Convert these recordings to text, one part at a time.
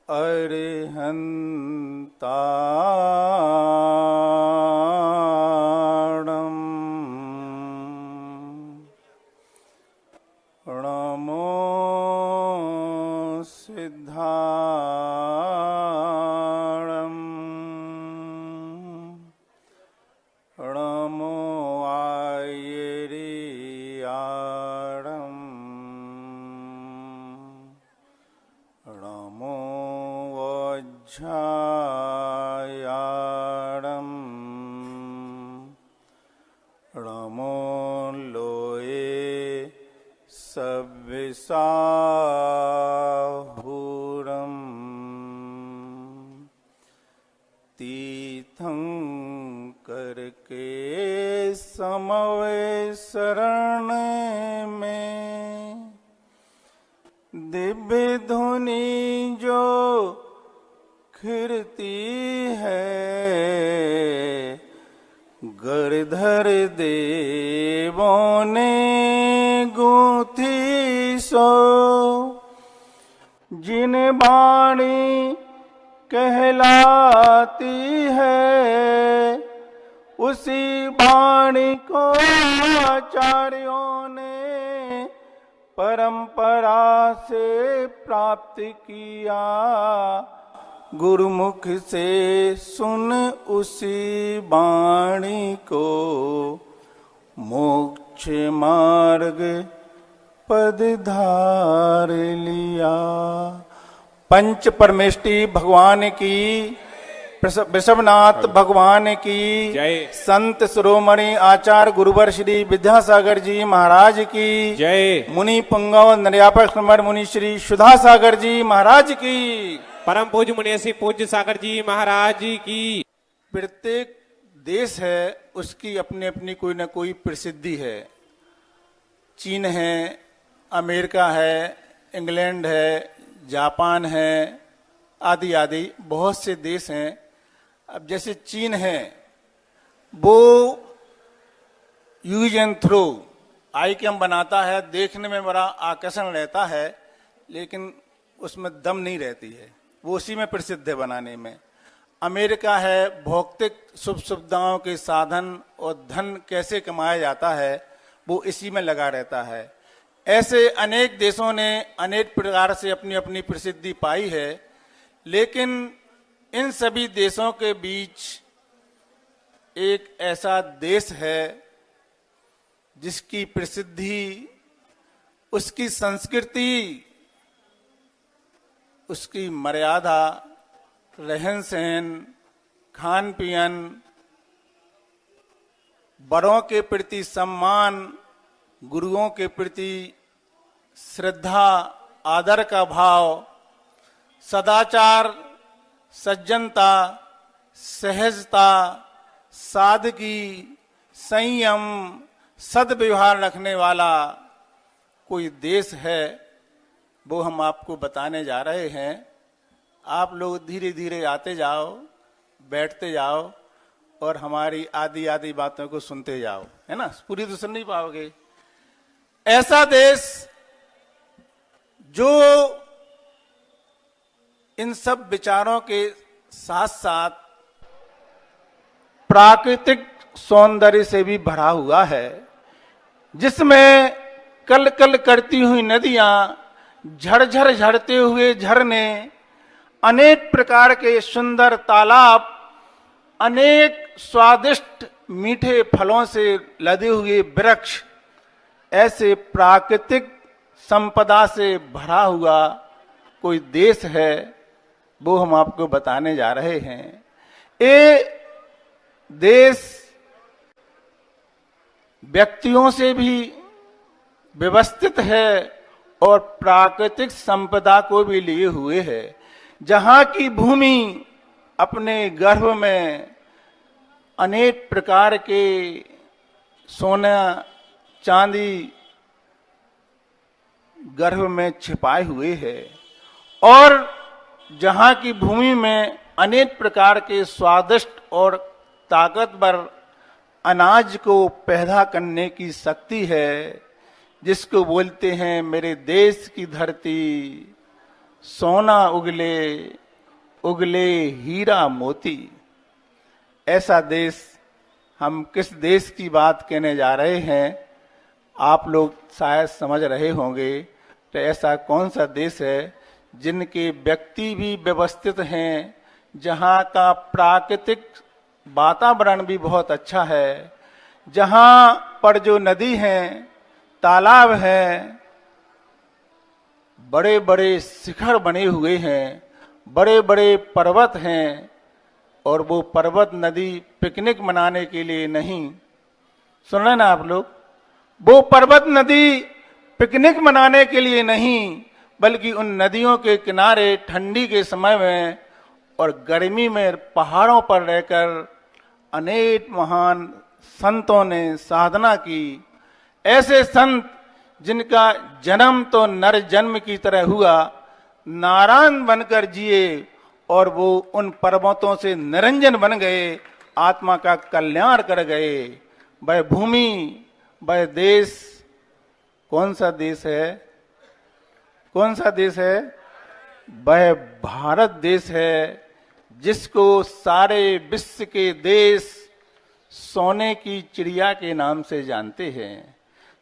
अरिहन्ताणम् नमो सिद्धाणम् नमो आयर्याणम् नमो वज्रायाणम् नमो लोये सव्विसाहुरम् तीर्थंकर के समवेशरण में दिव्य धुनि जो खिरती है, गिरधर देवों ने गूंथी सो। जिन वाणी कहलाती है, उसी वाणी को आचार्यों ने परंपरा से प्राप्त किया। गुरुमुख से सुन उसी वाणी को, मोक्ष मार्ग पद धार लिया। पंच परमेष्टि भगवान की, वृषभनाथ भगवान की जय। संत शिरोमणि आचार्य गुरुवर श्री विद्यासागर जी महाराज की जय। मुनि पुंगव निर्यापक मुनि श्री सुधा सागर जी महाराज की। परम पूज्य मुनिषी पूज्य सागर जी महाराज जी की। प्रत्येक देश है, उसकी अपनी अपनी कोई ना कोई प्रसिद्धि है। चीन है, अमेरिका है, इंग्लैंड है, जापान है, आदि आदि बहुत से देश हैं। अब जैसे चीन है, वो यूज एंड थ्रो आइटम बनाता है, देखने में बड़ा आकर्षण रहता है, लेकिन उसमें दम नहीं रहती है। वो उसी में प्रसिद्ध है बनाने में। अमेरिका है, भौतिक सुख सुविधाओं के साधन और धन कैसे कमाया जाता है, वो इसी में लगा रहता है। ऐसे अनेक देशों ने अनेक प्रकार से अपनी अपनी प्रसिद्धि पाई है, लेकिन इन सभी देशों के बीच एक ऐसा देश है जिसकी प्रसिद्धि, उसकी संस्कृति, उसकी मर्यादा, रहन सहन, खान पीन, बड़ों के प्रति सम्मान, गुरुओं के प्रति श्रद्धा आदर का भाव, सदाचार, सज्जनता, सहजता, सादगी, संयम, सद्व्यवहार रखने वाला कोई देश है, वो हम आपको बताने जा रहे हैं। आप लोग धीरे धीरे आते जाओ, बैठते जाओ और हमारी आदि आदि बातों को सुनते जाओ, है ना। पूरी तो सुन नहीं पाओगे। ऐसा देश जो इन सब विचारों के साथ साथ प्राकृतिक सौंदर्य से भी भरा हुआ है, जिसमें कल कल करती हुई नदियां, झरझर झरते हुए झरने, अनेक प्रकार के सुंदर तालाब, अनेक स्वादिष्ट मीठे फलों से लदे हुए वृक्ष, ऐसे प्राकृतिक संपदा से भरा हुआ कोई देश है, वो हम आपको बताने जा रहे हैं। ये देश व्यक्तियों से भी व्यवस्थित है और प्राकृतिक संपदा को भी लिए हुए है। जहां की भूमि अपने गर्भ में अनेक प्रकार के सोना चांदी गर्भ में छिपाए हुए है, और जहां की भूमि में अनेक प्रकार के स्वादिष्ट और ताकतवर अनाज को पैदा करने की शक्ति है, जिसको बोलते हैं मेरे देश की धरती सोना उगले उगले हीरा मोती। ऐसा देश, हम किस देश की बात कहने जा रहे हैं आप लोग शायद समझ रहे होंगे। तो ऐसा कौन सा देश है जिनके व्यक्ति भी व्यवस्थित हैं, जहाँ का प्राकृतिक वातावरण भी बहुत अच्छा है, जहाँ पर जो नदी हैं, तालाब हैं, बड़े बड़े शिखर बने हुए हैं, बड़े बड़े पर्वत हैं, और वो पर्वत नदी पिकनिक मनाने के लिए नहीं, सुन रहे ना आप लोग, वो पर्वत नदी पिकनिक मनाने के लिए नहीं, बल्कि उन नदियों के किनारे ठंडी के समय में और गर्मी में पहाड़ों पर रहकर अनेक महान संतों ने साधना की। ऐसे संत जिनका जन्म तो नर जन्म की तरह हुआ, नारायण बनकर जिए और वो उन पर्वतों से निरंजन बन गए, आत्मा का कल्याण कर गए। वह भूमि, वह देश कौन सा देश है? कौन सा देश है? वह भारत देश है, जिसको सारे विश्व के देश सोने की चिड़िया के नाम से जानते हैं।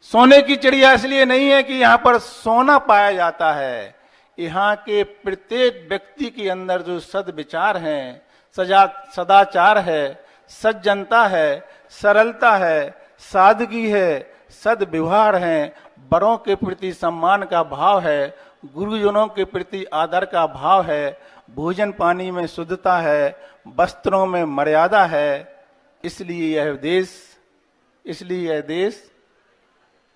सोने की चिड़िया इसलिए नहीं है कि यहाँ पर सोना पाया जाता है, यहाँ के प्रत्येक व्यक्ति के अंदर जो सद्विचार हैं, सदाचार है, सज्जनता है, सरलता है, सादगी है, सद्व्यवहार है, बड़ों के प्रति सम्मान का भाव है, गुरुजनों के प्रति आदर का भाव है, भोजन पानी में शुद्धता है, वस्त्रों में मर्यादा है। इसलिए यह देश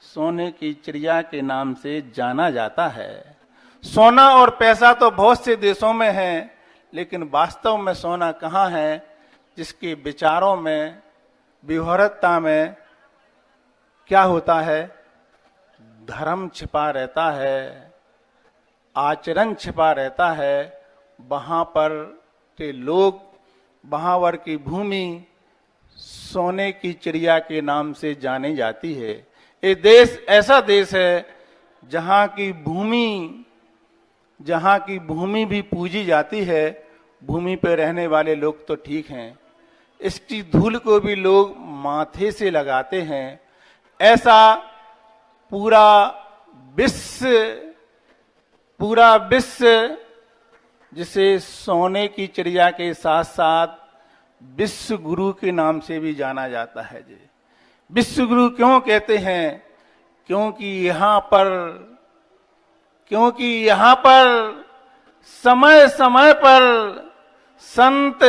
सोने की चिड़िया के नाम से जाना जाता है। सोना और पैसा तो बहुत से देशों में है, लेकिन वास्तव में सोना कहाँ है? जिसके विचारों में, व्यवहारता में क्या होता है? धर्म छिपा रहता है, आचरण छिपा रहता है। वहां पर के लोग, वहां पर की भूमि सोने की चिड़िया के नाम से जानी जाती है। ये देश ऐसा देश है जहाँ की भूमि भी पूजी जाती है। भूमि पर रहने वाले लोग तो ठीक हैं, इसकी धूल को भी लोग माथे से लगाते हैं। ऐसा पूरा विश्व जिसे सोने की चिड़िया के साथ साथ विश्व गुरु के नाम से भी जाना जाता है। जी, विश्व गुरु क्यों कहते हैं? क्योंकि यहाँ पर समय समय पर संत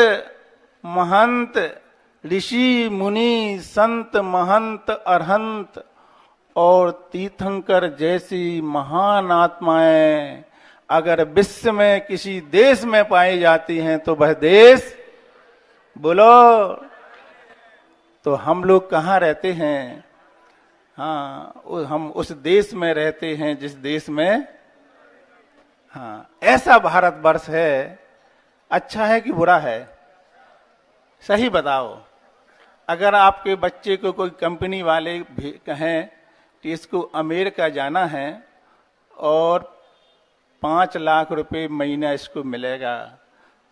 महंत, ऋषि मुनि, संत महंत, अरहंत और तीर्थंकर जैसी महान आत्माएं अगर विश्व में किसी देश में पाई जाती हैं तो वह देश, बोलो, तो हम लोग कहाँ रहते हैं? हाँ, हम उस देश में रहते हैं जिस देश में, हाँ, ऐसा भारतवर्ष है। अच्छा है कि बुरा है? सही बताओ। अगर आपके बच्चे को कोई कंपनी वाले कहें कि इसको अमेरिका जाना है और 5 लाख रुपए महीना इसको मिलेगा,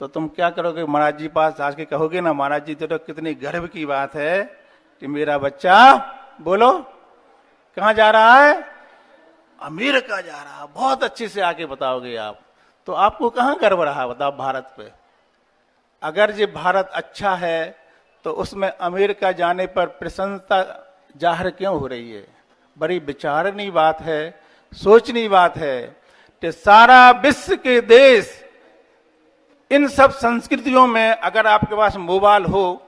तो तुम क्या करोगे? महाराज जी पास आज के कहोगे ना, महाराज जी तो कितनी गर्व की बात है कि मेरा बच्चा, बोलो, कहाँ जा रहा है? अमेरिका जा रहा है। बहुत अच्छे से आके बताओगे आप। तो आपको कहाँ गर्व रहा, बताओ, भारत पे? अगर ये भारत अच्छा है तो उसमें अमेरिका जाने पर प्रशंसा जाहिर क्यों हो रही है? बड़ी विचारनीय बात है, सोचनीय बात है कि सारा विश्व के देश, इन सब संस्कृतियों में अगर आपके पास मोबाइल हो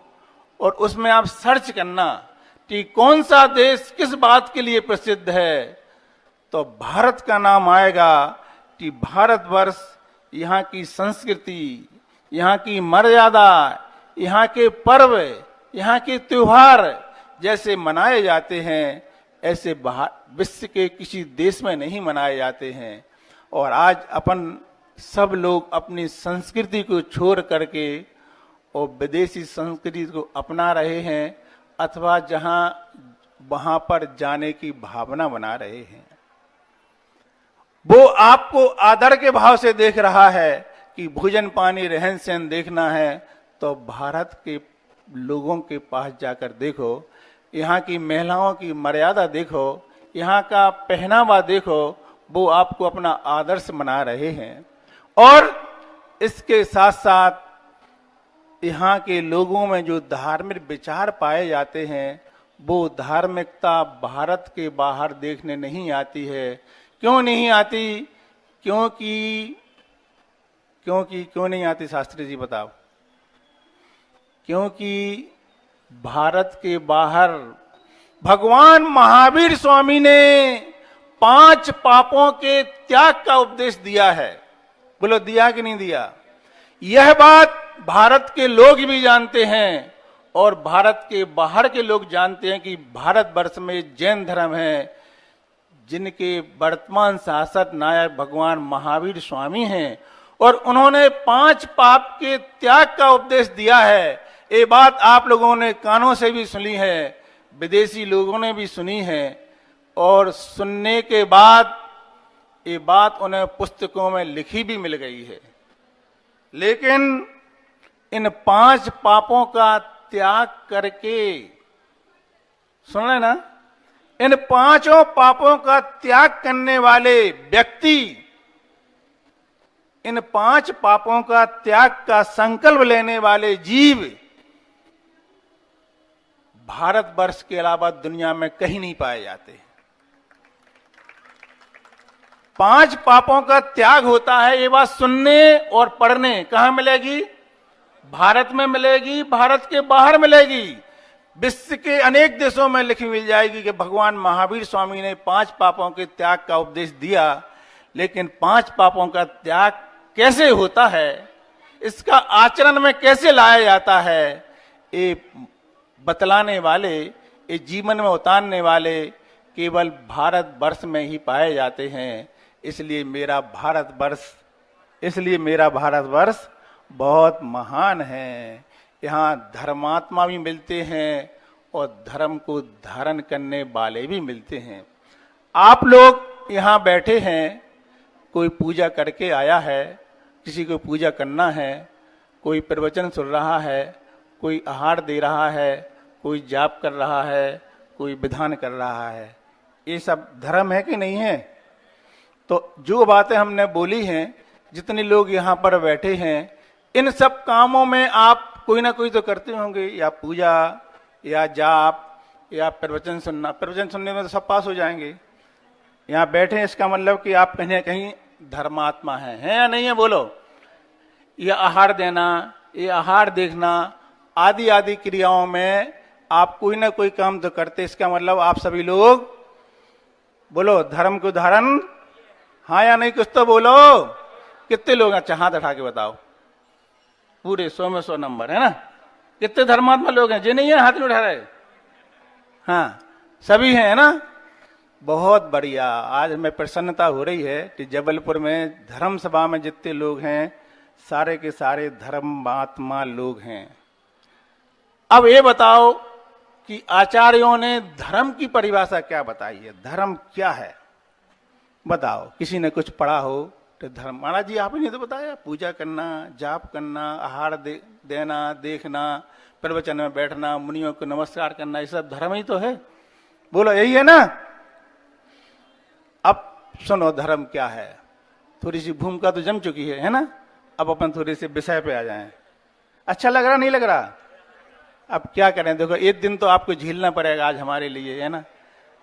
और उसमें आप सर्च करना कि कौन सा देश किस बात के लिए प्रसिद्ध है, तो भारत का नाम आएगा। कि भारतवर्ष, यहाँ की संस्कृति, यहाँ की मर्यादा, यहाँ के पर्व, यहाँ के त्योहार जैसे मनाए जाते हैं, ऐसे विश्व के किसी देश में नहीं मनाए जाते हैं। और आज अपन सब लोग अपनी संस्कृति को छोड़ करके और विदेशी संस्कृति को अपना रहे हैं, अथवा वहां पर जाने की भावना बना रहे हैं। वो आपको आदर के भाव से देख रहा है कि भोजन पानी रहन सहन देखना है तो भारत के लोगों के पास जाकर देखो, यहाँ की महिलाओं की मर्यादा देखो, यहाँ का पहनावा देखो, वो आपको अपना आदर्श बना रहे हैं। और इसके साथ साथ यहाँ के लोगों में जो धार्मिक विचार पाए जाते हैं वो धार्मिकता भारत के बाहर देखने नहीं आती है। क्यों नहीं आती? क्यों नहीं आती शास्त्री जी बताओ? क्योंकि भारत के बाहर भगवान महावीर स्वामी ने 5 पापों के त्याग का उपदेश दिया है। बोलो दिया कि नहीं दिया? यह बात भारत के लोग भी जानते हैं और भारत के बाहर के लोग जानते हैं कि भारतवर्ष में जैन धर्म है, जिनके वर्तमान शासक नायक भगवान महावीर स्वामी हैं और उन्होंने 5 पाप के त्याग का उपदेश दिया है। ये बात आप लोगों ने कानों से भी सुनी है, विदेशी लोगों ने भी सुनी है और सुनने के बाद ये बात उन्हें पुस्तकों में लिखी भी मिल गई है। लेकिन इन 5 पापों का त्याग करके, सुन रहे ना, इन 5 पापों का त्याग करने वाले व्यक्ति, इन 5 पापों का त्याग का संकल्प लेने वाले जीव भारतवर्ष के अलावा दुनिया में कहीं नहीं पाए जाते। 5 पापों का त्याग होता है, ये बात सुनने और पढ़ने कहां मिलेगी? भारत में मिलेगी, भारत के बाहर मिलेगी, विश्व के अनेक देशों में लिखी मिल जाएगी कि भगवान महावीर स्वामी ने 5 पापों के त्याग का उपदेश दिया। लेकिन 5 पापों का त्याग कैसे होता है, इसका आचरण में कैसे लाया जाता है, ये बतलाने वाले, ये जीवन में उतारने वाले केवल भारतवर्ष में ही पाए जाते हैं। इसलिए मेरा भारतवर्ष बहुत महान है। यहाँ धर्मात्मा भी मिलते हैं और धर्म को धारण करने वाले भी मिलते हैं। आप लोग यहाँ बैठे हैं, कोई पूजा करके आया है, किसी को पूजा करना है, कोई प्रवचन सुन रहा है, कोई आहार दे रहा है, कोई जाप कर रहा है, कोई विधान कर रहा है। ये सब धर्म है कि नहीं है? तो जो बातें हमने बोली हैं, जितने लोग यहाँ पर बैठे हैं, इन सब कामों में आप कोई ना कोई तो करते होंगे, या पूजा या जाप या प्रवचन सुनना। प्रवचन सुनने में तो सब पास हो जाएंगे। यहाँ बैठे हैं, इसका मतलब कि आप कहीं ना कहीं धर्मात्मा हैं या नहीं है? बोलो। ये आहार देना, ये आहार देखना आदि आदि क्रियाओं में आप कोई ना कोई काम तो करते। इसका मतलब आप सभी लोग बोलो धर्म को धारण, हाँ या नहीं? कुछ तो बोलो। कितने लोग? अच्छा हाथ उठा के बताओ। पूरे 100 में 100 नंबर है ना? कितने धर्मात्मा लोग हैं? जे नहीं है हाथ नहीं उठा रहे? हाँ सभी हैं, है ना? बहुत बढ़िया। आज हमें प्रसन्नता हो रही है कि जबलपुर में धर्म सभा में जितने लोग हैं सारे के सारे धर्मात्मा लोग हैं। अब ये बताओ कि आचार्यों ने धर्म की परिभाषा क्या बताई है? धर्म क्या है बताओ। किसी ने कुछ पढ़ा हो तो धर्म, महाराज जी आप ही ने तो बताया, पूजा करना, जाप करना, आहार देना, देखना, प्रवचन में बैठना, मुनियों को नमस्कार करना, ये सब धर्म ही तो है। बोलो यही है ना? अब सुनो धर्म क्या है। थोड़ी सी भूमिका तो जम चुकी है ना? अब अपन थोड़े से विषय पे आ जाएं। अच्छा लग रहा नहीं लग रहा? अब क्या करें, देखो एक दिन तो आपको झेलना पड़ेगा आज हमारे लिए, है ना?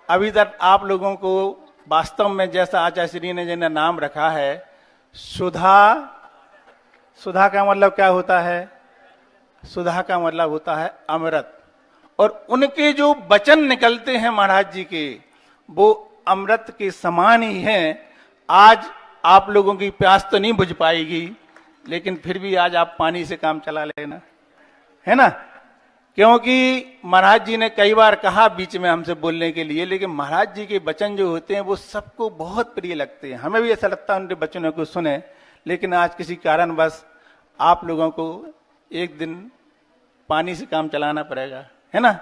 अभी तक आप लोगों को वास्तव में जैसा आचार्य श्री ने जिन्हें नाम रखा है सुधा, सुधा का मतलब क्या होता है? सुधा का मतलब होता है अमृत। और उनके जो वचन निकलते हैं महाराज जी के, वो अमृत के समान ही हैं। आज आप लोगों की प्यास तो नहीं बुझ पाएगी, लेकिन फिर भी आज आप पानी से काम चला लेना, है ना? क्योंकि महाराज जी ने कई बार कहा बीच में हमसे बोलने के लिए, लेकिन महाराज जी के वचन जो होते हैं वो सबको बहुत प्रिय लगते हैं। हमें भी ऐसा लगता है उनके वचनों को सुने, लेकिन आज किसी कारणवश आप लोगों को एक दिन पानी से काम चलाना पड़ेगा, है ना?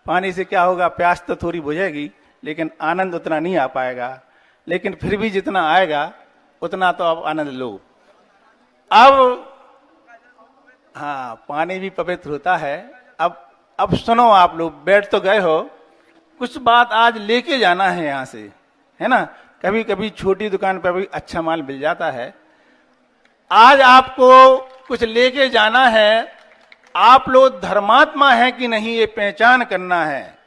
पानी से क्या होगा, प्यास तो थोड़ी बुझेगी लेकिन आनंद उतना नहीं आ पाएगा। लेकिन फिर भी जितना आएगा उतना तो आप आनंद लो। अब हाँ, पानी भी पवित्र होता है। अब सुनो, आप लोग बैठ तो गए हो, कुछ बात आज लेके जाना है यहां से, है ना। कभी कभी छोटी दुकान पर भी अच्छा माल मिल जाता है। आज आपको कुछ लेके जाना है। आप लोग धर्मात्मा हैं कि नहीं, ये पहचान करना है।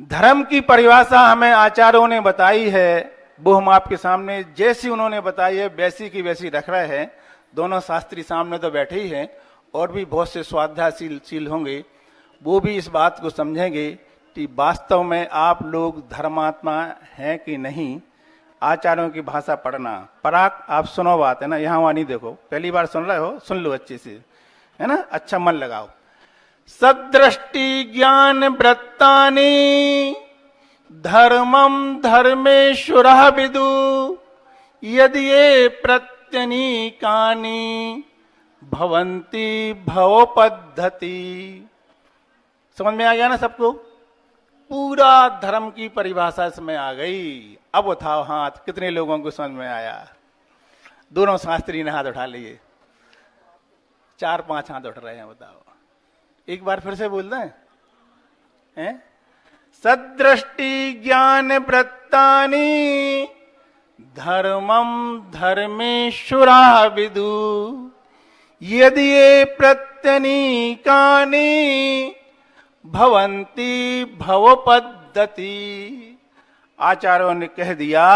धर्म की परिभाषा हमें आचार्यों ने बताई है, वो हम आपके सामने जैसी उन्होंने बताई है वैसी की वैसी रख रहे हैं। दोनों शास्त्री सामने तो बैठे ही हैं, और भी बहुत से स्वाध्यायशील होंगे, वो भी इस बात को समझेंगे कि वास्तव में आप लोग धर्मात्मा हैं कि नहीं। आचार्यों की भाषा पढ़ना। पराग, आप सुनो बात, है ना, यहाँ वहां नहीं देखो, पहली बार सुन रहे हो, सुन लो अच्छे से, है ना, अच्छा मन लगाओ। सदृष्टि ज्ञान वृत्तानि धर्मम धर्मेश्वर विदु यदि ये प्रत्यनीकानि भवंती भव पद्धति। समझ में आ गया ना सबको? पूरा धर्म की परिभाषा इसमें आ गई। अब उठाओ हाथ, कितने लोगों को समझ में आया? दोनों शास्त्री ने हाथ उठा लिए, 4-5 हाथ उठ रहे हैं, बताओ। एक बार फिर से बोल दें, हैं? सदृष्टि ज्ञान वृत्तानि धर्मम धर्मेश्वरा विदु यदि ये प्रत्यनीकानि भवंती भव पद्धति। आचार्यों ने कह दिया,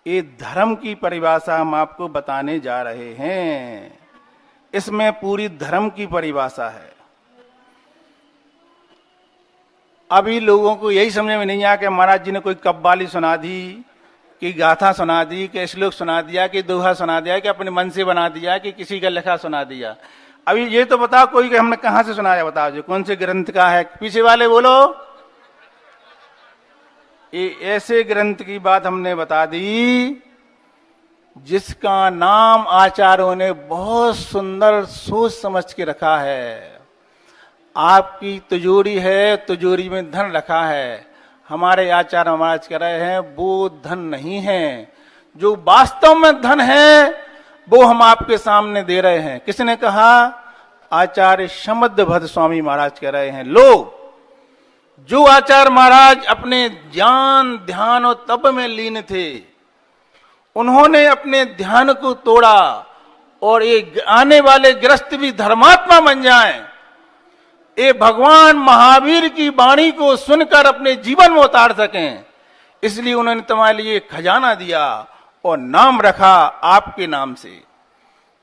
ये धर्म की परिभाषा हम आपको बताने जा रहे हैं। इसमें पूरी धर्म की परिभाषा है। अभी लोगों को यही समझ में नहीं आया कि महाराज जी ने कोई कव्वाली सुना दी, कि गाथा सुना दी, कि श्लोक सुना दिया, कि दोहा सुना दिया, कि अपने मन से बना दिया, कि किसी का लिखा सुना दिया। अभी ये तो बताओ कोई कि हमने कहां से सुनाया, बताओ जो कौन से ग्रंथ का है, पीछे वाले बोलो। ये ऐसे ग्रंथ की बात हमने बता दी जिसका नाम आचार्यों ने बहुत सुंदर सोच समझ के रखा है। आपकी तिजोरी है, तिजोरी में धन रखा है। हमारे आचार्य महाराज कह रहे हैं वो धन नहीं है, जो वास्तव में धन है वो हम आपके सामने दे रहे हैं। किसने कहा? आचार्य शमद्भद स्वामी महाराज कह रहे हैं। लो, जो आचार्य महाराज अपने ज्ञान ध्यान और तप में लीन थे, उन्होंने अपने ध्यान को तोड़ा और ये आने वाले ग्रस्त भी धर्मात्मा बन जाएं, ये भगवान महावीर की वाणी को सुनकर अपने जीवन में उतार सकें, इसलिए उन्होंने तुम्हारे लिए खजाना दिया और नाम रखा आपके नाम से।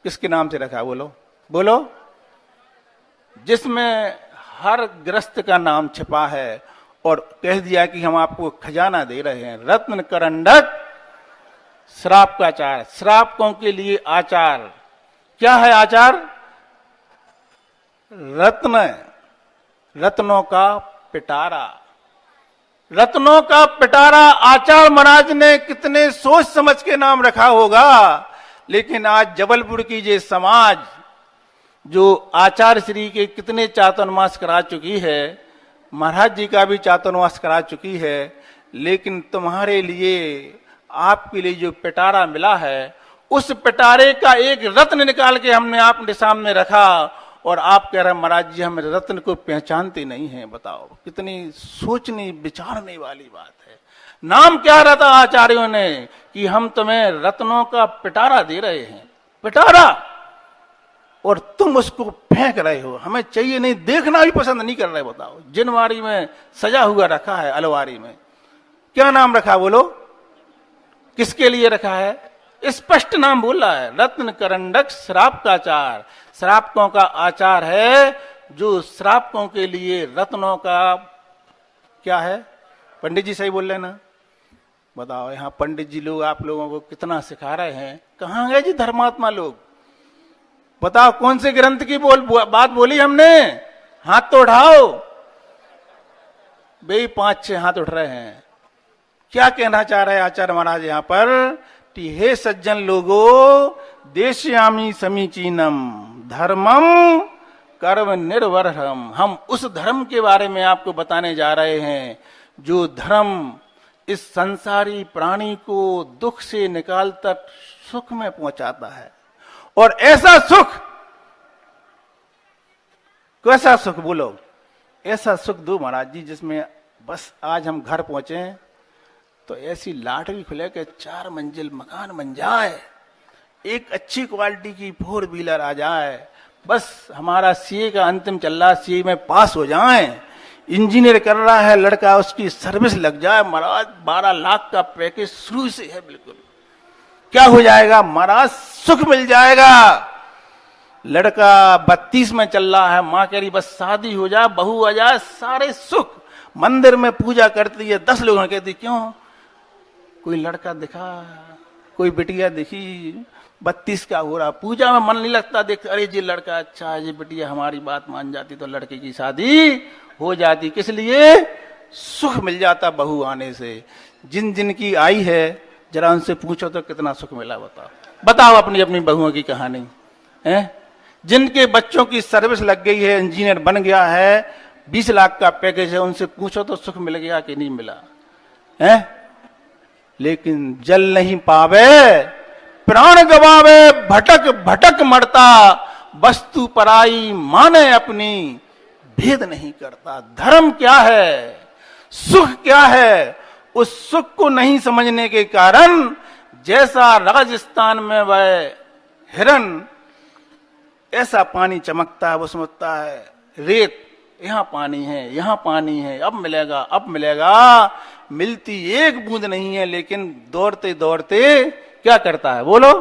किसके नाम से रखा? बोलो बोलो। जिसमें हर ग्रस्त का नाम छिपा है, और कह दिया कि हम आपको खजाना दे रहे हैं। रत्न करंडक श्राप का आचार, श्रापकों के लिए आचार। क्या है आचार? रत्न, रत्नों का पिटारा। रत्नों का पिटारा आचार्य महाराज ने कितने सोच समझ के नाम रखा होगा। लेकिन आज जबलपुर की ये समाज जो आचार्य श्री के कितने चातुर्मास करा चुकी है, महाराज जी का भी चातुर्मास करा चुकी है, लेकिन तुम्हारे लिए, आपके लिए जो पिटारा मिला है, उस पिटारे का एक रत्न निकाल के हमने आपके सामने रखा, और आप कह रहे हैं महाराज जी हम रत्न को पहचानते नहीं हैं। बताओ कितनी सोचने विचारने वाली बात है। नाम क्या रखा आचार्यों ने कि हम तुम्हें रत्नों का पिटारा दे रहे हैं। पिटारा, और तुम उसको फेंक रहे हो। हमें चाहिए नहीं, देखना भी पसंद नहीं कर रहे। बताओ, जिनवारी में सजा हुआ रखा है, अलवारी में क्या नाम रखा? बोलो किसके लिए रखा है? स्पष्ट नाम बोल रहा है, रत्न करंडक श्राप का आचार। श्रापकों का आचार है, जो श्रापकों के लिए रत्नों का क्या है? पंडित जी सही बोल रहे ना? बताओ, यहाँ पंडित जी लोग आप लोगों को कितना सिखा रहे हैं। कहाँ गए जी धर्मात्मा लोग? बताओ कौन से ग्रंथ की बात बोली हमने? हाथ तो उठाओ। भाई 5-6 हाथ उठ रहे हैं। क्या कहना चाह रहे हैं आचार्य महाराज यहाँ पर कि हे सज्जन लोगों, देश्यामी समीचीनम धर्मम कर्म निर्वरम। हम उस धर्म के बारे में आपको बताने जा रहे हैं जो धर्म इस संसारी प्राणी को दुख से निकाल तक सुख में पहुंचाता है। और ऐसा सुख, कैसा सुख बोलो, ऐसा सुख दो महाराज जी जिसमें बस आज हम घर पहुंचे तो ऐसी लॉटरी खुले कि 4 मंजिल मकान बन जाए, एक अच्छी क्वालिटी की 4 व्हीलर आ जाए, बस हमारा सीए का अंतिम चल रहा, सीए में पास हो जाए, इंजीनियर कर रहा है लड़का, उसकी सर्विस लग जाए महाराज, 12 लाख का पैकेज शुरू से है बिल्कुल। क्या हो जाएगा महाराज, सुख मिल जाएगा। लड़का 32 में चल रहा है, माँ कह रही बस शादी हो जाए, बहू आ जाए, सारे सुख। मंदिर में पूजा करती है, 10 लोगों कहती क्यों, कोई लड़का दिखा, कोई बिटिया दिखी, 32 का हो रहा, पूजा में मन नहीं लगता, देख अरे जी लड़का अच्छा है, जी बिटिया हमारी बात मान जाती तो लड़के की शादी हो जाती। किस लिए, सुख मिल जाता बहू आने से। जिन जिन की आई है जरा उनसे पूछो तो कितना सुख मिला, बताओ बताओ अपनी अपनी बहुओं की कहानी है। जिनके बच्चों की सर्विस लग गई है, इंजीनियर बन गया है, 20 लाख का पैकेज है, उनसे पूछो तो सुख मिल गया कि नहीं मिला है। लेकिन जल नहीं पावे प्राण गवावे, भटक भटक मरता, वस्तु पराई माने अपनी, भेद नहीं करता। धर्म क्या है, सुख क्या है, उस सुख को नहीं समझने के कारण जैसा राजस्थान में वह हिरन, ऐसा पानी चमकता है, वो समझता है रेत, यहां पानी है, यहां पानी है, अब मिलेगा अब मिलेगा, मिलती एक बूंद नहीं है, लेकिन दौड़ते दौड़ते क्या करता है बोलो,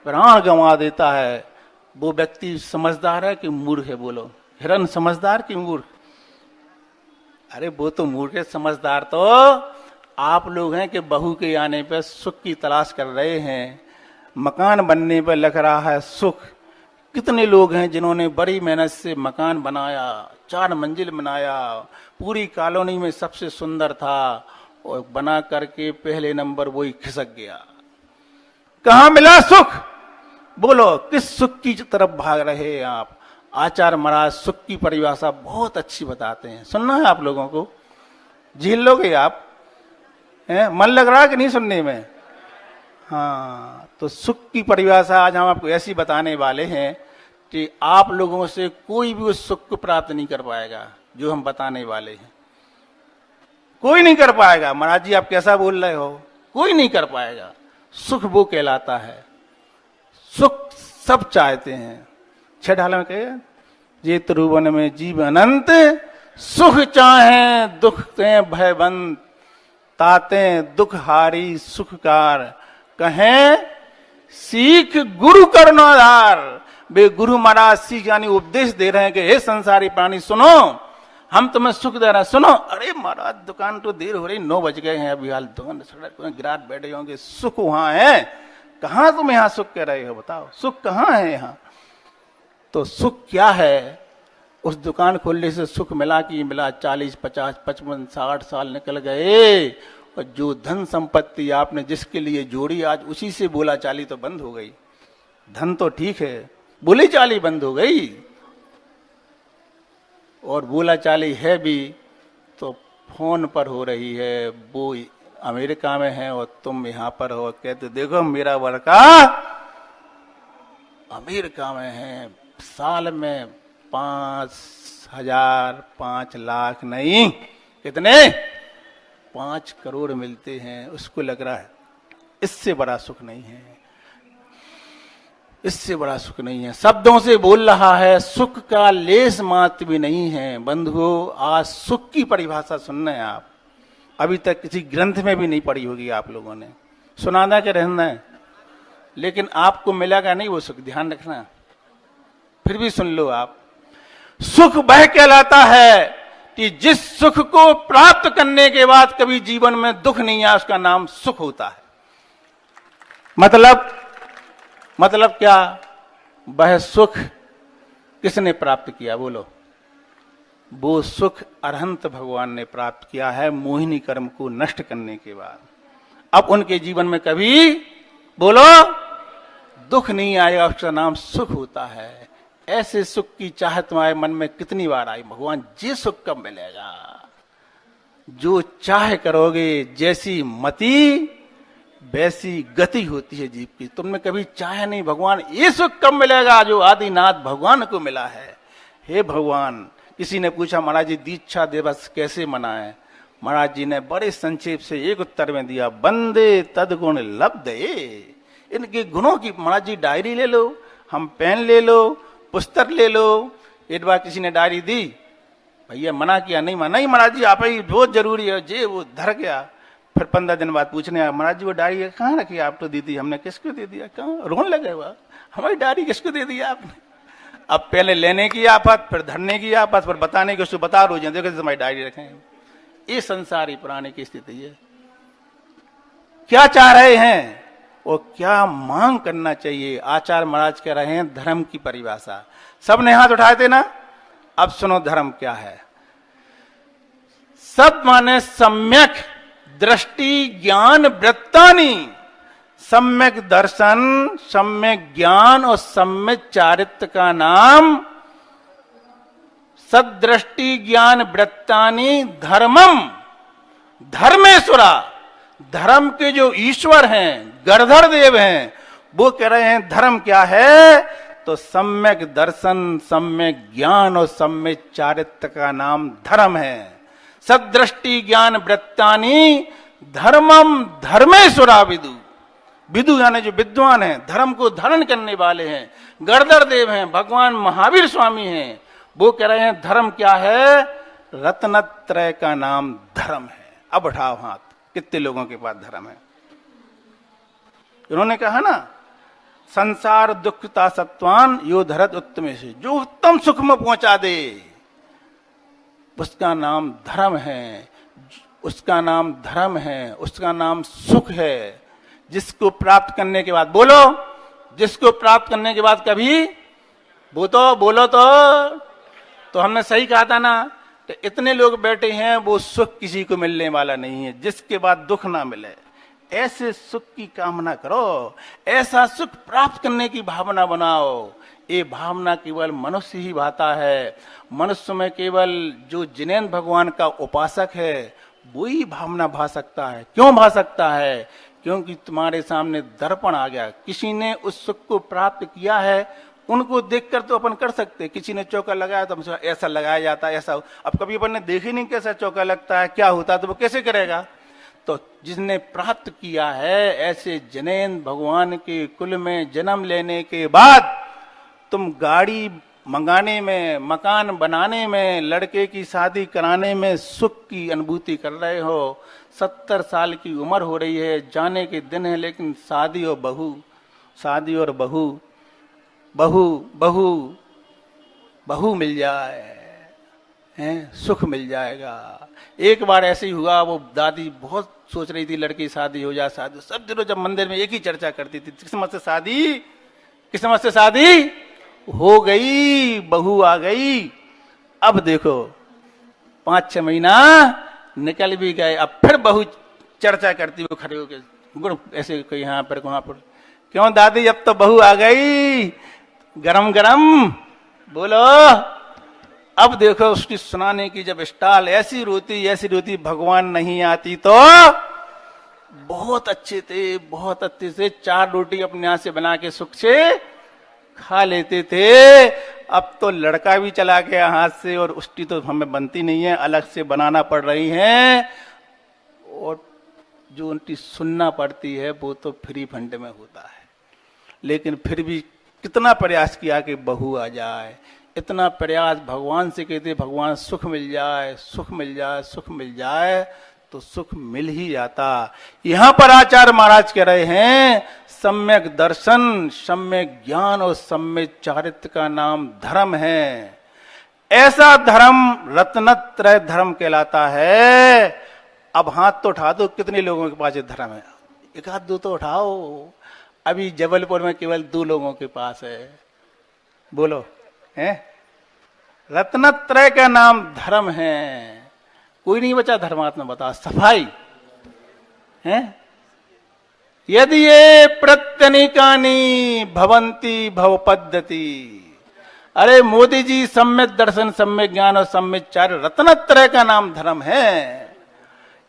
प्राण गंवा देता है। वो व्यक्ति समझदार है कि मूर्ख है बोलो, हिरन समझदार कि मूर्ख, अरे वो तो मूर्ख है, समझदार तो आप लोग हैं कि बहू के आने पर सुख की तलाश कर रहे हैं, मकान बनने पर लग रहा है सुख। कितने लोग हैं जिन्होंने बड़ी मेहनत से मकान बनाया, 4 मंजिल बनाया, पूरी कॉलोनी में सबसे सुंदर था, और बना करके पहले नंबर वही खिसक गया। कहां मिला सुख बोलो, किस सुख की तरफ भाग रहे हैं आप। आचार्य महाराज सुख की परिभाषा बहुत अच्छी बताते हैं, सुनना है आप लोगों को, झील लोगे आप हैं, मन लग रहा है कि नहीं सुनने में। हाँ, तो सुख की परिभाषा आज हम आपको ऐसी बताने वाले हैं कि आप लोगों से कोई भी उस सुख को प्राप्त नहीं कर पाएगा जो हम बताने वाले हैं, कोई नहीं कर पाएगा। महाराज जी आप कैसा बोल रहे हो, कोई नहीं कर पाएगा। सुख वो कहलाता है, सुख सब चाहते हैं। 6 ढाल में कहे, जे त्रिभुवन में जीव अनंत, सुख चाहे दुख ते भयबंत, ताते दुख हारी सुखकार, कहें सीख गुरु करुणाधार। वे गुरु महाराज सीख यानी उपदेश दे रहे हैं कि हे संसारी प्राणी सुनो, हम तुम्हें सुख दे रहे हैं, सुनो। अरे महाराज दुकान तो देर हो रही, 9 बज गए हैं, अभी हाल दुकान सड़क गिराट बैठे होंगे, सुख वहां है, कहां तुम यहां सुख कह रहे हो, बताओ सुख कहां है यहां। तो सुख क्या है, उस दुकान खोलने से सुख मिला कि मिला, 40 50 55 60 साल निकल गए, और जो धन संपत्ति आपने जिसके लिए जोड़ी आज उसी से बोला चाली तो बंद हो गई। धन तो ठीक है, बोली चाली बंद हो गई, और बोला चाली है भी तो फोन पर हो रही है, वो अमेरिका में है और तुम यहां पर हो, कहते देखो मेरा लड़का अमेरिका में है, साल में 5,000 5 लाख नहीं, कितने 5 करोड़ मिलते हैं, उसको लग रहा है इससे बड़ा सुख नहीं है, इससे बड़ा सुख नहीं है। शब्दों से बोल रहा है, सुख का लेस मात्र भी नहीं है। बंधुओं आज सुख की परिभाषा सुनना है आप, अभी तक किसी ग्रंथ में भी नहीं पढ़ी होगी आप लोगों ने, सुनाना के रहना है, लेकिन आपको मिलेगा नहीं वो सुख, ध्यान रखना, फिर भी सुन लो आप। सुख वह कहलाता है कि जिस सुख को प्राप्त करने के बाद कभी जीवन में दुख नहीं आया, उसका नाम सुख होता है। मतलब क्या, वह सुख किसने प्राप्त किया बोलो, वो सुख अरहंत भगवान ने प्राप्त किया है मोहिनी कर्म को नष्ट करने के बाद। अब उनके जीवन में कभी बोलो दुख नहीं आएगा, उसका नाम सुख होता है। ऐसे सुख की चाहत तुम्हारे मन में कितनी बार आई, भगवान जी सुख कब मिलेगा, जो चाह करोगे, जैसी मति वैसी गति होती है जीव की। तुमने कभी चाहे नहीं भगवान ये सुख कब मिलेगा जो आदिनाथ भगवान को मिला है। हे भगवान, किसी ने पूछा महाराज जी दीक्षा दिवस कैसे मनाएं। महाराज जी ने बड़े संक्षेप से एक उत्तर में दिया, वंदे तदगुण लब्धे। इनके गुणों की महाराज जी डायरी ले लो, हम पेन ले लो, पुस्तक ले लो। एक बार किसी ने डायरी दी, भैया मना किया, नहीं मना, नहीं महाराज जी आप ही बहुत जरूरी है, जे वो धर गया। फिर 15 दिन बाद पूछने आया, महाराज जी वो डायरी कहाँ रखी आप तो दी थी हमने, किसको दे दिया, कहाँ, रोने लगे हुआ, हमारी डायरी किसको दे दिया आपने। अब पहले लेने की आफत, फिर धरने की आफत, फिर बताने की, उसको बता रोज देखो हमारी डायरी रखें। ये संसारी प्राणी की स्थिति है। क्या चाह रहे हैं और क्या मांग करना चाहिए। आचार्य महाराज कह रहे हैं धर्म की परिभाषा। सबने हाथ उठाए थे ना, अब सुनो धर्म क्या है। सत माने सम्यक दृष्टि ज्ञान वृत्तानि, सम्यक दर्शन, सम्यक ज्ञान और सम्यक चारित्र का नाम सदृष्टि ज्ञान वृत्तानि धर्मम। धर्मेश्वरा, धर्म के जो ईश्वर हैं, गणधर देव हैं, वो कह रहे हैं धर्म क्या है, तो सम्यक दर्शन, सम्यक ज्ञान और सम्यक चारित्र का नाम धर्म है। सदृष्टि ज्ञान वृत्तानि धर्मम धर्मेश्वरा विदु। विदु यानी जो विद्वान हैं, धर्म को धारण करने वाले हैं, गणधर देव हैं, भगवान महावीर स्वामी हैं, वो कह रहे हैं धर्म क्या है, रत्नत्रय का नाम धर्म है। अब उठाओ हाथ, कितने लोगों के पास धर्म है। उन्होंने कहा ना, संसार दुखता सत्वान यो धरत उत्तम से, जो उत्तम सुख में पहुंचा दे उसका नाम धर्म है, उसका नाम धर्म है, उसका नाम सुख है। जिसको प्राप्त करने के बाद, बोलो, जिसको प्राप्त करने के बाद कभी वो तो बोलो तो हमने सही कहा था ना। तो इतने लोग बैठे हैं, वो सुख किसी को मिलने वाला नहीं है जिसके बाद दुख ना मिले। ऐसे सुख की कामना करो, ऐसा सुख प्राप्त करने की भावना बनाओ। ये भावना केवल मनुष्य ही भाता है। मनुष्य में केवल जो जिनेन्द्र भगवान का उपासक है वो ही भावना भा सकता है। क्यों भा सकता है? क्योंकि तुम्हारे सामने दर्पण आ गया, किसी ने उस सुख को प्राप्त किया है, उनको देखकर तो अपन कर सकते। किसी ने चौका लगाया तो हमसे ऐसा लगाया जाता है, ऐसा। अब कभी अपन ने देखी नहीं कैसा चौका लगता है, क्या होता है, तो वो कैसे करेगा। तो जिसने प्राप्त किया है, ऐसे जिनेन्द्र भगवान के कुल में जन्म लेने के बाद तुम गाड़ी मंगाने में, मकान बनाने में, लड़के की शादी कराने में सुख की अनुभूति कर रहे हो। 70 साल की उम्र हो रही है, जाने के दिन है, लेकिन शादी और बहू, शादी और बहू, बहू बहू बहू मिल जाए हैं, सुख मिल जाएगा। एक बार ऐसे ही हुआ, वो दादी बहुत सोच रही थी लड़की शादी हो जाए, शादी। सब दिनों जब मंदिर में एक ही चर्चा करती थी, किस्मत से शादी, किस्मत से शादी हो गई, बहू आ गई। अब देखो 5-6 महीना निकल भी गए, अब फिर बहू चर्चा करती, वो खड़े होकर गुड़ ऐसे कोई यहाँ पर वहां पर, क्यों दादी अब तो बहू आ गई, गरम गरम बोलो। अब देखो उसकी सुनाने की जब स्टाइल, ऐसी रोती भगवान नहीं आती तो बहुत अच्छे थे, बहुत अच्छे से 4 रोटी अपने हाथ से बना के सुख से खा लेते थे। अब तो लड़का भी चला गया हाथ से, और उसकी तो हमें बनती नहीं है, अलग से बनाना पड़ रही है, और जो उनकी सुनना पड़ती है वो तो फ्री फंड में होता है। लेकिन फिर भी कितना प्रयास किया कि बहू आ जाए, इतना प्रयास भगवान से कहते, भगवान सुख मिल जाए, सुख मिल जाए, सुख मिल जाए, तो सुख मिल ही जाता। यहां पर आचार्य महाराज कह रहे हैं सम्यक दर्शन, सम्यक ज्ञान और सम्यक चारित्र का नाम धर्म है। ऐसा धर्म रत्नत्रय धर्म कहलाता है। अब हाथ तो उठा दो, कितने लोगों के पास ये धर्म है? 1-2 तो उठाओ। अभी जबलपुर में केवल 2 लोगों के पास है, बोलो है। रत्नत्रय का नाम धर्म है, कोई नहीं बचा धर्मात्मा। बता, सफाई है। यदि ये प्रत्यनिकानी भवंती भव पद्धति, अरे मोदी जी सम्यक दर्शन, सम्यक ज्ञान और सम्यक चार्य, रत्नत्रय का नाम धर्म है।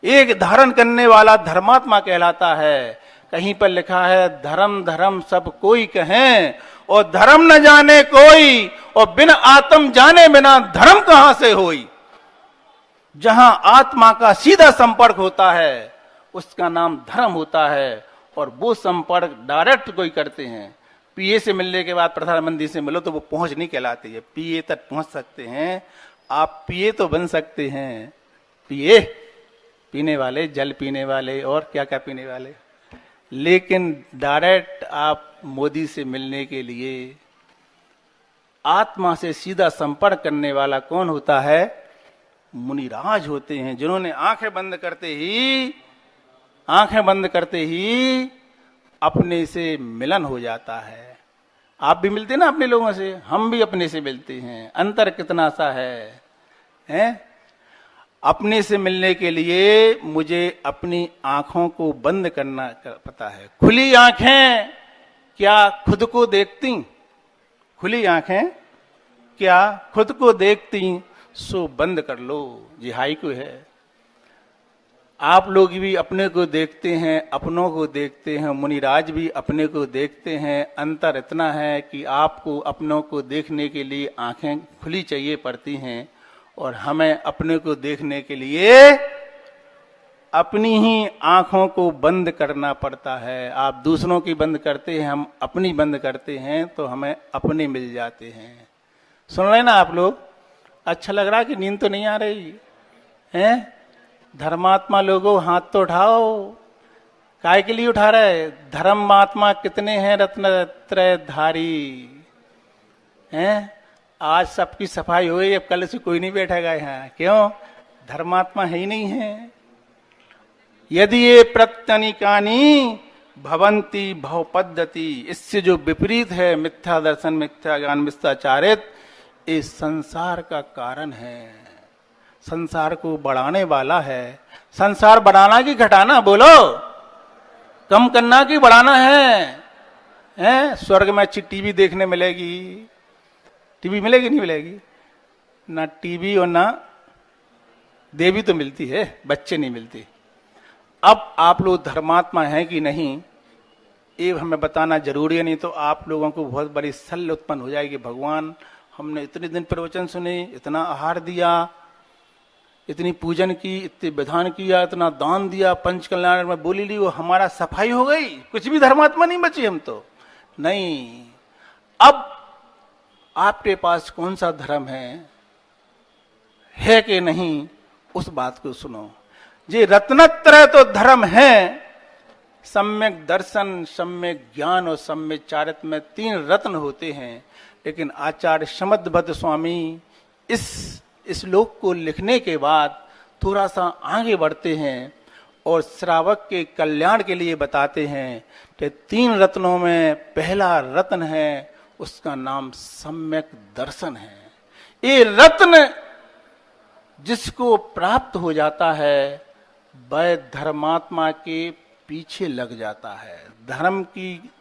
एक धारण करने वाला धर्मात्मा कहलाता है। कहीं पर लिखा है धर्म धर्म सब कोई कहें और धर्म न जाने कोई, और बिन आत्म जाने बिना धर्म कहां से होई। जहां आत्मा का सीधा संपर्क होता है उसका नाम धर्म होता है, और वो संपर्क डायरेक्ट कोई करते हैं। पीए से मिलने के बाद प्रधानमंत्री से मिलो तो वो पहुंच नहीं कहलाती है। पीए तक पहुंच सकते हैं आप, पीए तो बन सकते हैं। पीए पीने वाले, जल पीने वाले और क्या क्या पीने वाले, लेकिन डायरेक्ट आप मोदी से मिलने के लिए आत्मा से सीधा संपर्क करने वाला कौन होता है? मुनिराज होते हैं, जिन्होंने आंखें बंद करते ही अपने से मिलन हो जाता है। आप भी मिलते ना अपने लोगों से, हम भी अपने से मिलते हैं। अंतर कितना सा है, हैं? अपने से मिलने के लिए मुझे अपनी आंखों को बंद करना पता है। खुली आंखें क्या खुद को देखती? खुली आंखें क्या खुद को देखती? सो बंद कर लो, जिहाई को है। आप लोग भी अपने को देखते हैं, अपनों को देखते हैं, मुनिराज भी अपने को देखते हैं। अंतर इतना है कि आपको अपनों को देखने के लिए आंखें खुली चाहिए पड़ती हैं, और हमें अपने को देखने के लिए अपनी ही आंखों को बंद करना पड़ता है। आप दूसरों की बंद करते हैं, हम अपनी बंद करते हैं, तो हमें अपने मिल जाते हैं। सुन रहे ना आप लोग? अच्छा लग रहा कि नींद तो नहीं आ रही है? धर्मात्मा लोगों हाथ तो उठाओ। काय के लिए उठा रहे? धर्मात्मा कितने हैं रत्नत्रयधारी हैं? आज सबकी सफाई हुई, अब कल से कोई नहीं बैठेगा यहाँ। क्यों? धर्मात्मा है ही नहीं है। यदि ये प्रत्यनिकानी भवंती भव पद्धति, इससे जो विपरीत है मिथ्या दर्शन, मिथ्या ज्ञान, मिथ्याचारित, इस संसार का कारण है। संसार को बढ़ाने वाला है। संसार बढ़ाना कि घटाना? बोलो, कम करना कि बढ़ाना है? स्वर्ग में अच्छी टीवी देखने मिलेगी, टीवी मिलेगी नहीं मिलेगी? ना टीवी और ना देवी तो मिलती है, बच्चे नहीं मिलती। अब आप लोग धर्मात्मा हैं कि नहीं ये हमें बताना जरूरी है, नहीं तो आप लोगों को बहुत बड़ी सल उत्पन्न हो जाएगी। भगवान, हमने इतने दिन प्रवचन सुने, इतना आहार दिया, इतनी पूजन की, इतने विधान किया, इतना दान दिया, पंच कल्याण में बोली ली, वो हमारा सफाई हो गई, कुछ भी धर्मात्मा नहीं बची हम तो। नहीं, अब आपके पास कौन सा धर्म है कि नहीं, उस बात को सुनो। ये रत्नत्रय तो धर्म है, सम्यक दर्शन, सम्यक ज्ञान और सम्यक चारित्र में 3 रत्न होते हैं। लेकिन आचार्य समदभद्र स्वामी इस श्लोक को लिखने के बाद थोड़ा सा आगे बढ़ते हैं और श्रावक के कल्याण के लिए बताते हैं कि 3 रत्नों में पहला रत्न है, उसका नाम सम्यक दर्शन है। ये रत्न जिसको प्राप्त हो जाता है वह धर्मात्मा के पीछे लग जाता है। धर्म की